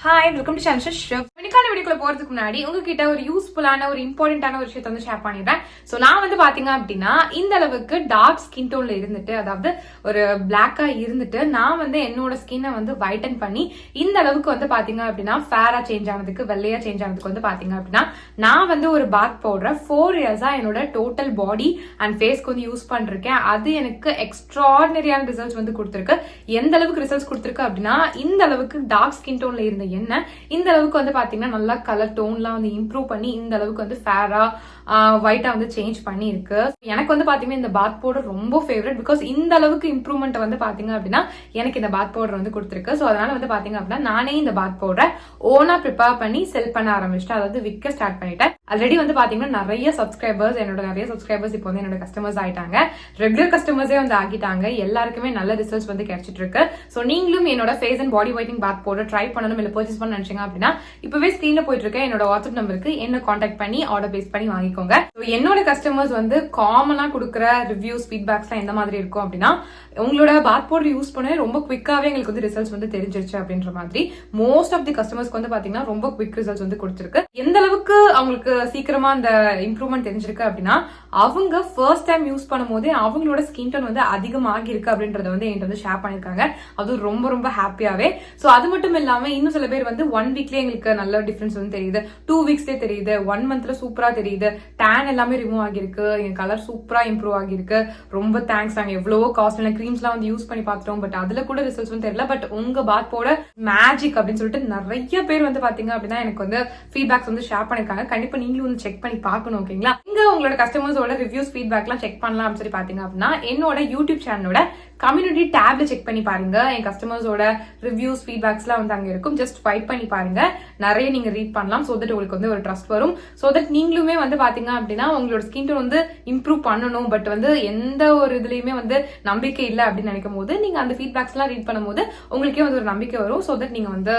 Hi, welcome to சான்ஷஸ் chef. இன்னைக்கான வீடியோக்குள்ள போறதுக்கு முன்னாடி உங்ககிட்ட ஒரு யூஸ்ஃபுல்லான ஒரு இம்பார்ட்டன்டான ஒரு விஷயத்தை வந்து ஷேர் பண்ணிடுறேன். ஸோ நான் வந்து பாத்தீங்க அப்படின்னா இந்த அளவுக்கு டார்க் ஸ்கின் டோன்ல இருந்துட்டு, அதாவது ஒரு பிளாக்கா இருந்துட்டு நான் வந்து என்னோட ஸ்கின்னை வந்து வைட்டன் பண்ணி இந்த அளவுக்கு வந்து பாத்தீங்க அப்படின்னா ஃபேரா சேஞ்ச் ஆனதுக்கு, வெள்ளையா சேஞ்ச் ஆனதுக்கு வந்து பாத்தீங்க அப்படின்னா நான் வந்து ஒரு பாத் பவுடரை 4 இயர்ஸா என்னோட டோட்டல் பாடி அண்ட் ஃபேஸ்க்கு வந்து யூஸ் பண்ணிருக்கேன். அது எனக்கு எக்ஸ்ட்ராடினரியான ரிசல்ட்ஸ் வந்து கொடுத்துருக்கு. எந்த அளவுக்கு ரிசல்ட்ஸ் கொடுத்துருக்கு அப்படின்னா, இந்த அளவுக்கு டார்க் ஸ்கின் டோன்ல இருந்த என்ன இந்த அளவுக்கு வந்து பாத்தீங்கன்னா நல்லா கலர் டோன்லாம் வந்து இம்ப்ரூவ் பண்ணி இந்த அளவுக்கு வந்து ஃபேரா ஒயிட்டா வந்து சேஞ்ச் பண்ணி இருக்கு. எனக்கு வந்து பாத்தீங்கன்னா இந்த பாத் பவுடர் ரொம்ப ஃபேவரட். பிகாஸ் இந்த அளவுக்கு இம்ப்ரூவ்மெண்ட் வந்து பாத்தீங்க அப்படின்னா எனக்கு இந்த பாத் பவுடர் வந்து கொடுத்துருக்கு. ஸோ அதனால வந்து பாத்தீங்க அப்படின்னா நானே இந்த பாத் பவுடரை ஓனா ப்ரிப்பேர் பண்ணி செல் பண்ண ஆரம்பிச்சிட்டேன். அதாவது விற்க ஸ்டார்ட் பண்ணிட்டேன். ஆல்ரெடி வந்து பாத்தீங்கன்னா நிறைய சப்ஸ்கிரைபர்ஸ் இப்போ வந்து என்னோட கஸ்டமர்ஸ் ஆயிட்டாங்க. ரெகுலர் கஸ்டமர்ஸே வந்து ஆகிட்டாங்க. எல்லாருக்குமே நல்ல ரிசல்ட்ஸ் வந்து கிடைச்சிட்டு இருக்கு. ஸோ நீங்களும் என்னோட face and body whitening bath powder try பண்ணணும், இல்ல பர்ச்சேஸ் பண்ண நினைச்சீங்க அப்படின்னா இப்பவே ஸ்கிரீன்ல போயிட்டு இருக்க என்னோட வாட்ஸ்அப் நம்பருக்கு என்ன கான்டாக்ட் பண்ணி ஆர்டர் பேஸ் பண்ணி வாங்கிக்கோங்க. என்னோட கஸ்டமர்ஸ் வந்து காமனா கொடுக்குற ரிவ்யூஸ், ஃபீட்பேக்ஸ்லாம் எந்த மாதிரி இருக்கும் அப்படின்னா, உங்களோட பாத் பவுடர் யூஸ் பண்ண ரொம்ப குவிக்காவே எங்களுக்கு வந்து ரிசல்ட்ஸ் வந்து தெரிஞ்சிருச்சு அப்படின்ற மாதிரி. மோஸ்ட் ஆஃப் தி கஸ்டமர்ஸ்க்கு வந்து பாத்தீங்கன்னா ரொம்ப குவிக் ரிசல்ட்ஸ் வந்து கொடுத்துருக்கு. எந்த அளவுக்கு அவங்களுக்கு சீக்கிரமா அந்த இம்ப்ரூவ்மெண்ட் தெரிஞ்சிருக்கு அப்படின்னா, அவங்க ஃபர்ஸ்ட் டைம் யூஸ் பண்ணும் போதே அவங்களோட ஸ்கின் டோன் வந்து அதிகமாகி இருக்கு அப்படின்றத வந்து என்கிட்ட வந்து ஷேர் பண்ணிருக்காங்க. அது ரொம்ப ரொம்ப ஹாப்பியாவே. சோ அது மட்டும் இல்லாம இன்னும் சில பேர் வந்து 1 வீக்லயே எங்களுக்கு நல்ல டிஃபரன்ஸ் வந்து தெரியுது, 2 வீக்ஸ்லயே தெரியுது, 1 மந்த்ல சூப்பரா தெரியுது, டேன் எல்லாமே ரிமூவ் ஆகிருக்கு, என் கலர் சூப்பரா இம்ப்ரூவ் ஆகிருக்கு, ரொம்ப தேங்க்ஸ். நாங்க எவ்வளவோ காஸ்ட்லியான கிரீம்ஸ் எல்லாம் வந்து யூஸ் பண்ணி பார்த்துட்டோம், பட் அதுல கூட ரிசல்ட்ஸ் வந்து தெரியல. பட் உங்க பாத் பவுடர் மேஜிக் அப்படின்னு சொல்லிட்டு நிறைய பேர் வந்து பாத்தீங்க அப்படின்னா எனக்கு வந்து ஃபீட்பேக்ஸ் வந்து ஷேர் பண்ணிருக்காங்க. கண்டிப்பா நீங்களும் வந்து செக் பண்ணி பார்க்கணும். ஓகேங்களா? இங்க உங்களோட கஸ்டமர்ஸோட ரிவ்யூஸ், ஃபீட்பேக் எல்லாம் செக் பண்ணலாம் அப்படின்னு சொல்லி பாத்தீங்க அப்படின்னா என்னோட யூடியூப் சேனலோட கம்யூனிட்டி டேப்ல செக் பண்ணி பாருங்க. என் கஸ்டமர்ஸோட ரிவ்யூஸ், ஃபீட்பேக்ஸ் எல்லாம் வந்து அங்க இருக்கும். ஜஸ்ட் ஸ்வைப் பண்ணி பாருங்க. நிறைய நீங்க ரீட் பண்ணலாம். சோ தட் உங்களுக்கு வந்து ஒரு ட்ரஸ்ட் வரும். சோ தட் நீங்களுமே வந்து பாத்தீங்க அப்படின்னா உங்களோட ஸ்கின் டோன் வந்து இம்ப்ரூவ் பண்ணணும், பட் வந்து எந்த ஒரு இதுலயுமே வந்து நம்பிக்கை இல்லை அப்படின்னு நினைக்கும் போது நீங்க அந்த ஃபீட்பேக்ஸ் எல்லாம் ரீட் பண்ணும்போது உங்களுக்கே வந்து ஒரு நம்பிக்கை வரும். சோ தட் நீங்க வந்து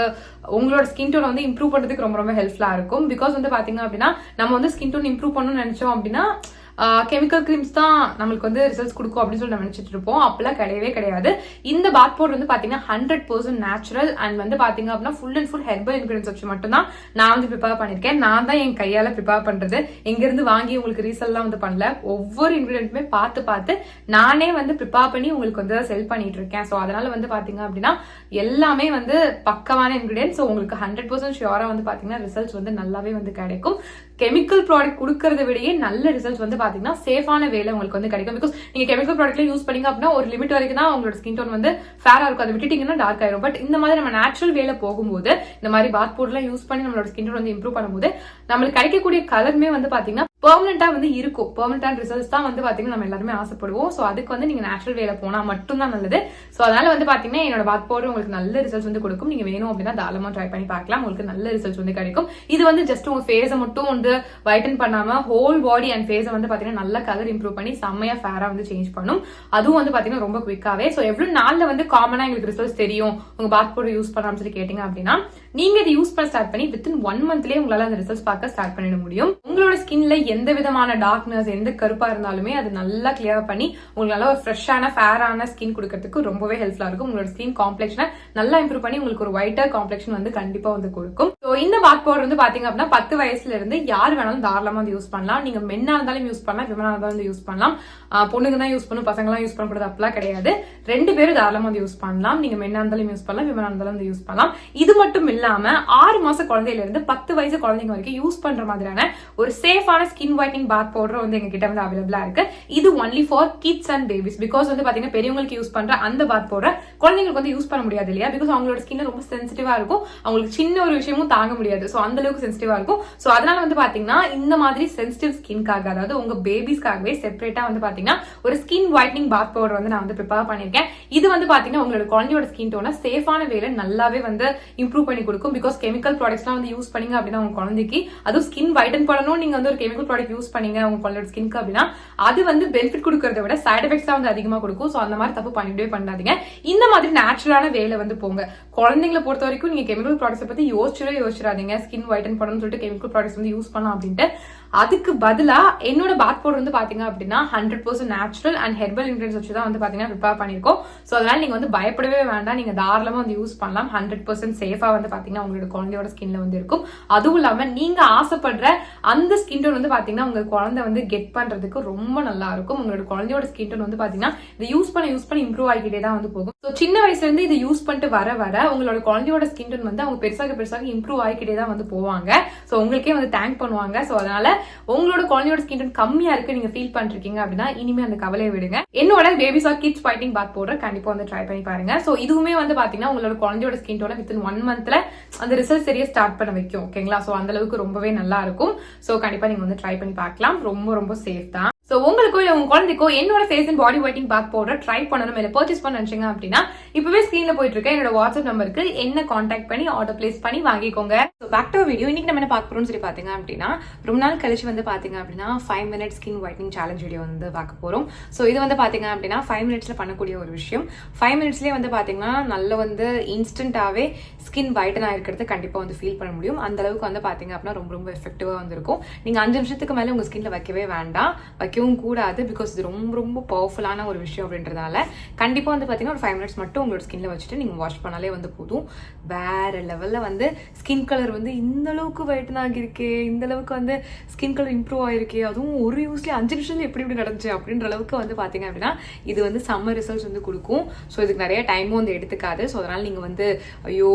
உங்களோட ஸ்கின் டோன் வந்து இம்ப்ரூவ் பண்றதுக்கு ரொம்ப ரொம்ப ஹெல்ப்ஃபுல்லா இருக்கும். பிகாஸ் வந்து பாத்தீங்க அப்படின்னா நம்ம வந்து ஸ்கின் டோன் இம்ப்ரூவ் பண்ணணும்னு நினைச்சோம் அப்படின்னா கெமிக்கல் கிரீம்ஸ் தான் நம்மளுக்கு வந்து ரிசல்ட்ஸ் கொடுக்கும் அப்படின்னு சொல்லி நம்ம நினைச்சிட்டு இருப்போம். அப்பெல்லாம் கிடையவே கிடையாது. இந்த பாத் பவுடர் வந்து பாத்தீங்கன்னா 100% நேச்சுரல் அண்ட் வந்து பாத்தீங்க அப்படின்னா full and full herbal ingredients வச்சு மட்டும் தான் நான் வந்து ப்ரிப்பேர் பண்ணிருக்கேன். நான் தான் என் கையால ப்ரிப்பேர் பண்றது. எங்க இருந்து வாங்கி உங்களுக்கு ரீசெல்லாம் வந்து பண்ணல. ஒவ்வொரு இன்கிரியன்ட்டுமே பார்த்து நானே வந்து ப்ரிப்பேர் பண்ணி உங்களுக்கு வந்து செல் பண்ணிட்டு இருக்கேன். ஸோ அதனால வந்து பாத்தீங்க அப்படின்னா எல்லாமே வந்து பக்கமான இன்கிரியன்ஸ். ஸோ உங்களுக்கு 100% ஷியோரா வந்து பாத்தீங்கன்னா ரிசல்ட்ஸ் வந்து நல்லாவே வந்து கிடைக்கும். கெமிக்கல் ப்ராடக்ட் கொடுக்கறத விடையே நல்ல ரிசல்ட்ஸ் வந்து பாத்தீங்கன்னா சேஃபான வேலை உங்களுக்கு வந்து கிடைக்கும். பிகாஸ் நீங்க கெமிக்கல் ப்ராடக்ட்ல யூஸ் பண்ணீங்க அப்படின்னா ஒரு லிமிட் வரைக்கும் தான் உங்களோட ஸ்கின் டோன் வந்து ஃபேரா இருக்கும். அதை விட்டுட்டீங்கன்னா டார்க் ஆயிரும். பட் இந்த மாதிரி நம்ம நேச்சுரல் வேலை போகும்போது, இந்த மாதிரி பாத் பவுடர்லாம் யூஸ் பண்ணி நம்மளோட ஸ்கின் டோன் வந்து இம்ப்ரூவ் பண்ணும்போது நம்மளுக்கு கிடைக்கக்கூடிய கலருமே வந்து பாத்தீங்கன்னா பெர்மனண்டா வந்து இருக்கும். பெர்மனண்டான ரிசல்ட்ஸ் தான் வந்து பாத்தீங்கன்னா நம்ம எல்லாருமே ஆசைப்படுவோம். சோ அதுக்கு வந்து நீங்க நேச்சுரல் வேலை போனா மட்டும் தான் நல்லது. சோ அதனால வந்து பாத்தீங்கன்னா என்னோட பாத் பவுடர் உங்களுக்கு நல்ல ரிசல்ட்ஸ் வந்து கொடுக்கும். நீங்க வேணும் அப்படின்னா தாராளமா ட்ரை பண்ணி பார்க்கலாம். உங்களுக்கு நல்ல ரிசல்ட்ஸ் வந்து கிடைக்கும். இது வந்து ஜஸ்ட் உங்க ஃபேஸை மட்டும் வந்து வைட்டன் பண்ணாம ஹோல் பாடி அண்ட் ஃபேஸை வந்து பாத்தீங்கன்னா நல்ல கலர் இம்ப்ரூவ் பண்ணி செம்மையா ஃபேரா வந்து சேஞ்ச் பண்ணும். அதுவும் வந்து பாத்தீங்கன்னா ரொம்ப குவிக்காவே. சோ எவ்வளவு நாள்ல வந்து காமனா எங்களுக்கு ரிசல்ட்ஸ் தெரியும் உங்க பாத் பவுடர் யூஸ் பண்ணாம சொல்லி கேட்டீங்க அப்படின்னா, நீங்க இதை யூஸ் பண்ண ஸ்டார்ட் பண்ணி வித்தின் 1 மந்த்லயே உங்களால அந்த ரிசல்ட்ஸ் பார்க்க ஸ்டார்ட் பண்ணிட முடியும். உங்களோட ஸ்கின்ல எந்த விதமான டார்க்னஸ், எந்த கருப்பா இருந்தாலுமே அது நல்லா கிளியர் பண்ணி உங்களுக்கு ஒரு ஃப்ரெஷ்ஷான ஃபேரான ஸ்கின் கொடுக்கறதுக்கு ரொம்பவே ஹெல்ப்ஃபுல்லா இருக்கும். உங்களோட ஸ்கின் காம்ப்ளெக்ஷனை நல்லா இம்ப்ரூவ் பண்ணி உங்களுக்கு ஒரு ஒயிட்டர் காம்ப்ளெக்ஷன் வந்து கண்டிப்பா வந்து கொடுக்கும். ஸோ இந்த பாத் பவுடர் வந்து பாத்தீங்க அப்படின்னா 10 வயசுல இருந்து யார் வேணாலும் தாராளமா வந்து யூஸ் பண்ணலாம். நீங்க மென்னா இருந்தாலும் யூஸ் பண்ணலாம், விமனா இருந்தாலும் வந்து யூஸ் பண்ணலாம். பொண்ணுங்க தான் யூஸ் பண்ணும், பசங்க எல்லாம் யூஸ் பண்ணக்கூடாது அப்படிலாம் கிடையாது. 2 பேரும் தாராளமா வந்து யூஸ் பண்ணலாம். நீங்க மென்னா இருந்தாலும் யூஸ் பண்ணலாம், விமனா இருந்தாலும் வந்து யூஸ் பண்ணலாம். இது மட்டும் இல்லாம 6 மாச குழந்தையில இருந்து 10 வயசு குழந்தைங்க வரைக்கும் யூஸ் பண்ற மாதிரியான ஒரு சேஃபான ஸ்கின் ஒயிட்னிங் பாத் பவுடர் வந்து எங்க கிட்ட வந்து அவைலபிளா இருக்கு. இது only for kids and babies. Because வந்து பாத்தீங்கன்னா பெரியவங்களுக்கு யூஸ் பண்ற அந்த பாத் பவுடர் குழந்தைங்களுக்கு வந்து யூஸ் பண்ண முடியாது இல்லையா? பிகாஸ் அவங்களோட ஸ்கின் ரொம்ப சென்சிட்டிவா இருக்கும். அவங்களுக்கு சின்ன ஒரு விஷயமும் தாங்க முடியாது. சோ அந்த அளவுக்கு சென்சிட்டிவா இருக்கும். சோ அதனால வந்து பாத்தீங்கன்னா இந்த மாதிரி சென்சிட்டிவ் ஸ்கின்காக, அதாவது உங்க பேபிஸ்க்காகவே செப்பரேட்டா வந்து பாத்தீங்கன்னா ஒரு ஸ்கின் ஒயிட்னிங் பாத் பவுடர் வந்து நான் வந்து ப்ரிப்பேர் பண்ணிருக்கேன். இது வந்து பாத்தீங்கன்னா உங்களோட குழந்தையோட ஸ்கின் டோனை சேஃபான வேலை நல்லாவே வந்து இம்ப்ரூவ் பண்ணி கொடுக்கும். பிகாஸ் கெமிக்கல் ப்ராடக்ட்ஸ்லாம் வந்து யூஸ் பண்ணீங்க அப்படின்னா உங்க குழந்தைக்கு, அதுவும் ஸ்கின் வைட்டன் பண்ணணும் நீங்க வந்து ஒரு கெமிக்கல் ப்ராடக்ட் யூஸ் பண்ணீங்க உங்க குழந்தையோட ஸ்கின்க்கு அப்படின்னா அது வந்து பெனிஃபிட் கொடுக்கறத விட சைட் எஃபெக்ட்ஸ் தான் வந்து அதிகமா கொடுக்கும். சோ அந்த மாதிரி தப்பு பண்ணிட்டே பண்ணாதீங்க. இந்த மாதிரி நேச்சுரலான வேலை வந்து போங்க. குழந்தைங்களை பொறுத்த வரைக்கும் நீங்க கெமிக்கல் ப்ராடக்ட்ஸ் பத்தி யோசிச்சிடாதீங்க. ஸ்கின் ஒயிட்டன் பண்ணணும்னு சொல்லிட்டு கெமிக்கல் ப்ராடக்ட்ஸ் வந்து யூஸ் பண்ணலாம் அப்படின்ட்டு அதுக்கு பதிலா என்னோட பாத் பவுடர் வந்து பாத்தீங்க அப்படின்னா 100% நேச்சுரல் அண்ட் ஹெர்பல் இன்கிரியன்ஸ் வச்சு தான் வந்து பாத்தீங்கன்னா ப்ரிப்பேர் பண்ணிருக்கோம். ஸோ அதனால நீங்க வந்து பயப்படவே வேண்டாம், நீங்க தாராளமா வந்து யூஸ் பண்ணலாம். 100% சேஃபா வந்து பாத்தீங்கன்னா உங்களோட குழந்தையோட ஸ்கின்ல வந்து இருக்கும். அதுவும் இல்லாம நீங்க ஆசைப்படுற அந்த ஸ்கின் டோன் வந்து பாத்தீங்கன்னா உங்க குழந்தை வந்து கெட் பண்றதுக்கு ரொம்ப நல்லா இருக்கும். உங்களோட குழந்தையோட ஸ்கின் டோன் வந்து பாத்தீங்கன்னா இதை யூஸ் பண்ண இம்ப்ரூவ் ஆகிட்டே தான் வந்து போகும். ஸோ சின்ன வயசுல இருந்து இதை யூஸ் பண்ணிட்டு வர உங்களோட குழந்தையோட ஸ்கின் டோன் வந்து அவங்க பெருசாக இம்ப்ரூவ் ஆகிக்கிட்டே தான் வந்து போவாங்க. ஸோ உங்களுக்கே வந்து தேங்க் பண்ணுவாங்க. ஸோ அதனால உங்களோட குழந்தையோட ஸ்கின் டோன் கம்மியா இருக்கு நீங்க ஃபீல் பண்ணிருக்கீங்க அப்படின்னா இனிமே அந்த கவலையை விடுங்க. என்னோட பேபிஸ் ஆர் கிட்ஸ் ஃபைட்டிங் பாத் பவுடர் கண்டிப்பா வந்து ட்ரை பண்ணி பாருங்க. ஸோ இதுவுமே வந்து பாத்தீங்கன்னா உங்களோட குழந்தையோட ஸ்கின் டோனை வித்தின் 1 மந்த்ல அந்த ரிசல்ட் சரியா ஸ்டார்ட் பண்ண வைக்கும். ஓகேங்களா? ஸோ அந்த அளவுக்கு ரொம்பவே நல்லா இருக்கும். ஸோ கண்டிப்பா நீங்க வந்து ட்ரை பண்ணி பார்க்கலாம். ரொம்ப ரொம்ப சேஃப் தான். ஸோ உங்களுக்கோ இல்லை உங்க குழந்தைக்கோ என்னோட face and body whitening bath powder try பண்ணணும் இல்லை பர்ச்சேஸ் பண்ண நினைச்சீங்க அப்படின்னா இப்பவே ஸ்கிரீன்ல போயிட்டு இருக்க என்னோட வாட்ஸ்அப் நம்பருக்கு என்ன கான்டாக்ட் பண்ணி ஆர்டர் பிளேஸ் பண்ணி வாங்கிக்கோங்க. So back to video. இன்னைக்கு நம்ம என்ன பார்க்க போறோம்னு சொல்லி பாத்தீங்க அப்படின்னா ரொம்ப நாள் கழிச்சு வந்து பாத்தீங்க அப்படின்னா 5 minutes skin whitening challenge video வந்து பார்க்க போறோம். ஸோ இது வந்து பாத்தீங்க அப்படின்னா 5 minutesல பண்ணக்கூடிய ஒரு விஷயம். 5 minutesலயே வந்து பாத்தீங்கன்னா நல்ல வந்து இன்ஸ்டன்டாவே ஸ்கின் ஒயிட்டன் ஆயிருக்கிறது கண்டிப்பா வந்து ஃபீல் பண்ண முடியும். அந்த அளவுக்கு வந்து பாத்தீங்க அப்படின்னா ரொம்ப ரொம்ப எஃபெக்டிவா வந்து இருக்கும். நீங்க 5 நிமிஷத்துக்கு மேல உங்க ஸ்கின்ல வைக்கவே வேண்டாம், வைக்கவும் கூடாது. பிகாஸ் இது ரொம்ப ரொம்ப பவர்ஃபுல்லான ஒரு விஷயம் அப்படின்றதால கண்டிப்பா வந்து பாத்தீங்கன்னா ஒரு 5 minutes மட்டும் உங்களோட ஸ்கின்ல வச்சுட்டு நீங்க வாஷ் பண்ணாலே வந்து போதும். வேற லெவல்ல வந்து ஸ்கின் கலர் வந்து இந்த அளவுக்கு ஒயிட்டன் ஆகிருக்கே, இந்த அளவுக்கு வந்து ஸ்கின் கலர் இம்ப்ரூவ் ஆயிருக்கே, அதுவும் ஒரு யூஸ்ல 5 நிமிஷத்துல எப்படி நடந்துச்சு அப்படின்ற அளவுக்கு வந்து பாத்தீங்க அப்படின்னா இது வந்து சம்மர் ரிசல்ட்ஸ் வந்து கொடுக்கும். ஸோ இதுக்கு நிறைய டைமும் வந்து எடுத்துக்காது. ஸோ அதனால நீங்க வந்து ஐயோ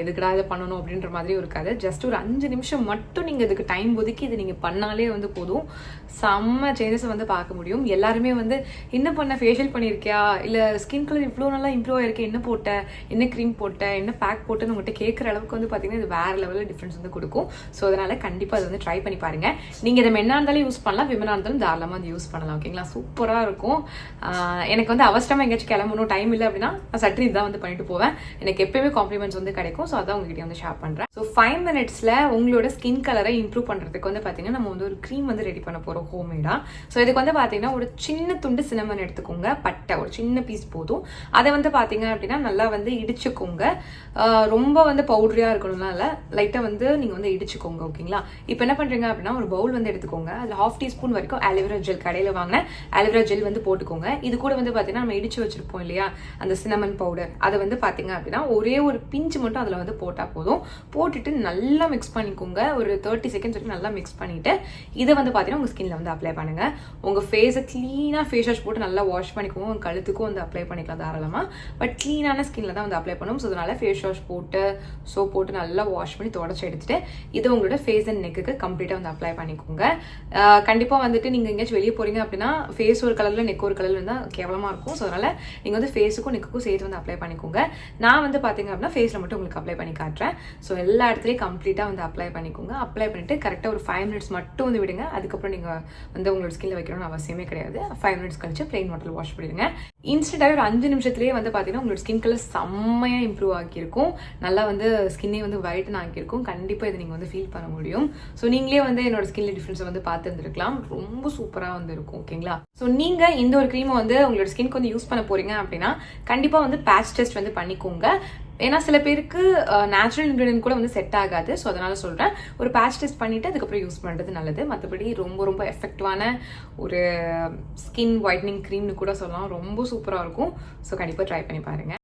எதுக்கடா இதை பண்ணணும் அப்படின்ற மாதிரி இருக்காது. ஜஸ்ட் ஒரு 5 நிமிஷம் மட்டும் நீங்க இதுக்கு டைம் ஒதுக்கி இது நீங்க பண்ணாலே வந்து போதும். செம்ம சேஞ்சஸ் வந்து பார்க்க முடியும். எல்லாருமே வந்து என்ன பண்ண, ஃபேஷியல் பண்ணிருக்கியா, இல்ல ஸ்கின் கலர் இவ்வளவு நல்லா இம்ப்ரூவ் ஆயிருக்கு, என்ன போட்ட, என்ன கிரீம் போட்ட, என்ன பேக் போட்டுன்னு உங்கள்கிட்ட கேட்கற அளவுக்கு வந்து பாத்தீங்கன்னா இது வேற லெவல்ல டிஃபரன்ஸ் வந்து கொடுக்கும். ஸோ அதனால கண்டிப்பா அதை வந்து ட்ரை பண்ணி பாருங்க. நீங்க இதை மென்னா இருந்தாலும் யூஸ் பண்ணலாம், விமனா இருந்தாலும் தாராளமா வந்து யூஸ் பண்ணலாம். ஓகேங்களா? சூப்பரா இருக்கும். எனக்கு வந்து அவசரமா எங்கேயாச்சும் கிளம்பணும், டைம் இல்லை அப்படின்னா நான் சட்டு இதான் வந்து பண்ணிட்டு போவேன். எனக்கு எப்பயுமே காம்ப்ளிமெண்ட்ஸ் வந்து கிடைக்கும். ஸோ அதான் உங்ககிட்ட வந்து ஷேர் பண்றேன். ஸோ 5 minutesல உங்களோட ஸ்கின் கலரை இம்ப்ரூவ் பண்றதுக்கு வந்து பாத்தீங்கன்னா நம்ம வந்து ஒரு க்ரீம் வந்து ரெடி பண்ண போறோம் ஹோம்மேடா. ஸோ இதுக்கு வந்து பாத்தீங்கன்னா ஒரு சின்ன துண்டு சின்னமன் எடுத்துக்கோங்க, பட்டை ஒரு சின்ன பீஸ் போதும். அதை வந்து பாத்தீங்க அப்படின்னா நல்லா வந்து இடிச்சுக்கோங்க. ரொம்ப வந்து பவுடரியா இருக்கணும்னா இல்லை, லைட்டா வந்து நீங்க வந்து இடிச்சுக்கோங்க. ஓகேங்களா? இப்போ என்ன பண்றீங்க அப்படின்னா ஒரு பவுல் வந்து எடுத்துக்கோங்க. அதுல 1/2 teaspoon வரைக்கும் ஆலோவேரா ஜெல், கடையில வாங்கின ஆலோவேரா ஜெல் வந்து போட்டுக்கோங்க. இது கூட வந்து பாத்தீங்கன்னா நம்ம இடிச்சு வச்சிருப்போம் இல்லையா அந்த சின்னமன் பவுடர், அதை வந்து பாத்தீங்க அப்படின்னா ஒரே ஒரு பிஞ்சு மட்டும் அதுல வந்து போட்டா போதும். போட்டுட்டு நல்லா மிக்ஸ் பண்ணிக்கோங்க. ஒரு 30 seconds வரைக்கும் நல்லா மிக்ஸ் பண்ணிட்டு இதை வந்து பாத்தீங்கன்னா உங்க ஸ்கின்ல வந்து அப்ளை பண்ணுங்க. உங்க ஃபேஸை கிளீனா ஃபேஸ் வாஷ் போட்டு நல்லா வாஷ் பண்ணிக்கோங்க. உங்க கழுத்துக்கும் வந்து அப்ளை பண்ணிக்கலாம் தாராளமா. பட் கிளீனான ஸ்கின்ல தான் வந்து அப்ளை பண்ணும். ஸோ அதனால ஃபேஸ் வாஷ் போட்டு சோப் போட்டு நல்லா வாஷ் பண்ணி தொடச்சி எடுத்துட்டு இதை உங்களோட ஃபேஸ் அண்ட் நெக்குக்கு கம்ப்ளீட்டா வந்து அப்ளை பண்ணிக்கோங்க. கண்டிப்பா வந்துட்டு நீங்க எங்கேயாச்சும் வெளியே போறீங்க அப்படின்னா ஃபேஸ் ஒரு கலர்ல நெக் ஒரு கலர்ல இருந்தா கேவலமா இருக்கும். ஸோ அதனால நீங்க வந்து ஃபேஸுக்கும் நெக்குக்கும் சேர்த்து வந்து அப்ளை பண்ணிக்கோங்க. நான் வந்து பாத்தீங்க அப்படின்னா ஃபேஸ்ல மட்டும் உங்களுக்கு அப்ளை பண்ணி காட்டுறேன். ஸோ எல்லா இடத்துலயும் கம்ப்ளீட்டா வந்து அப்ளை பண்ணிக்கோங்க. அப்ளை பண்ணிட்டு கரெக்டா ஒரு 5 minutes மட்டும் வந்து விடுங்க. அதுக்கப்புறம் நீங்க வந்து உங்களோட ஸ்கின்ல வைக்கணும்னு அவசியமே கிடையாது. 5 minutes கழிச்சு பிளெயின் வாட்டர் வாஷ் பண்ணிடுங்க. இன்ஸ்டன்டாக ஒரு 5 நிமிஷத்துலேயே வந்து பார்த்தீங்கன்னா உங்களோட ஸ்கின் கலர் செம்மையாக இம்ப்ரூவ் ஆகியிருக்கும். நல்லா வந்து ஸ்கின்னே வந்து ஒயிட்டன் ஆகியிருக்கும். கண்டிப்பாக இதை நீங்கள் வந்து ஃபீல் பண்ண முடியும். ஸோ நீங்களே வந்து என்னோட ஸ்கின்ல டிஃப்ரென்ஸை வந்து பார்த்துருந்துருக்கலாம். ரொம்ப சூப்பராக வந்து இருக்கும். ஓகேங்களா? ஸோ நீங்கள் இந்த ஒரு க்ரீமை வந்து உங்களோட ஸ்கின்க்கு வந்து யூஸ் பண்ண போறீங்க அப்படின்னா கண்டிப்பாக வந்து பேட்ச் டெஸ்ட் வந்து பண்ணிக்கோங்க. ஏன்னா சில பேருக்கு நேச்சுரல் இன்கிரீடியன்ட் கூட வந்து செட் ஆகாது. ஸோ அதனால சொல்றேன், ஒரு பேட்ச் டெஸ்ட் பண்ணிட்டு அதுக்கப்புறம் யூஸ் பண்றது நல்லது. மற்றபடி ரொம்ப ரொம்ப எஃபெக்டிவான ஒரு ஸ்கின் ஒயிட்னிங் க்ரீம்னு கூட சொல்லலாம். ரொம்ப சூப்பராக இருக்கும். ஸோ கண்டிப்பாக ட்ரை பண்ணி பாருங்க.